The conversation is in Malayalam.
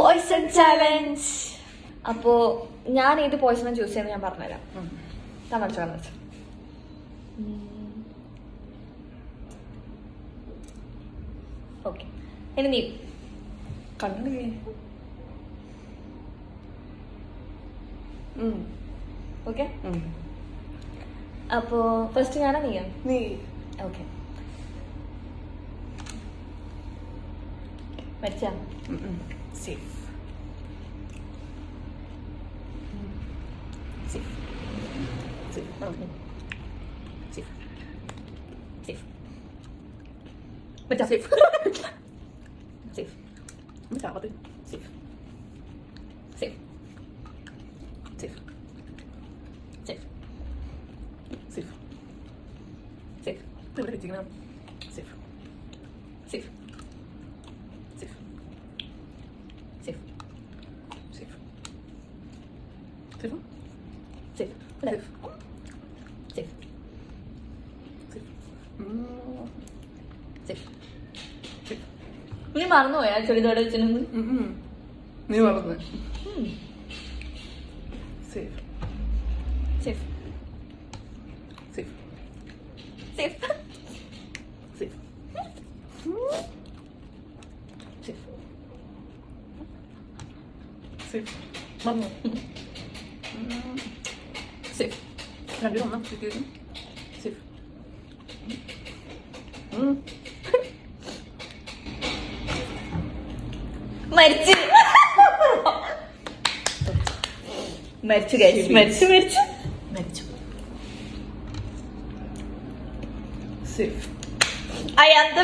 Poison challenge. അപ്പോ ഞാൻ ഏത് പോയ്സണും ചൂസ് ചെയ്യുന്നത് ഞാൻ പറഞ്ഞുതരാം. കണ്ണടച്ചു. ഓക്കെ, ഇനി നീ കണ്ണു. ഓക്കെ. അപ്പോ ഫസ്റ്റ് ഞാനാ നീയാ? നീ. ഓക്കെ. മരിച്ചാ? Safe. Safe. Safe. Safe. Safe. മരിച്ചാ? സേഫ്. സേഫ്. മറ്റാവത്. Safe. Safe. Safe. Safe. Safe. Safe. ഇവിടെ വെച്ചിരിക്കണം. Safe. Safe. Safe. Safe. Safe. Safe. Safe. Safe. Safe. Safe. Safe. നീ മറന്നുപോയാ ചുരിദോടെ വെച്ചിരുന്നു? നീ മറന്നു. Safe. Safe. Safe. Safe. Safe. Safe. Safe. മറന്നു. സേഫ്. രണ്ടു ഒന്നാം സേഫ്. മരിച്ചു. മരിച്ചു ഗൈസ്. മരിച്ചു. മരിച്ചു. സേഫ്. I am the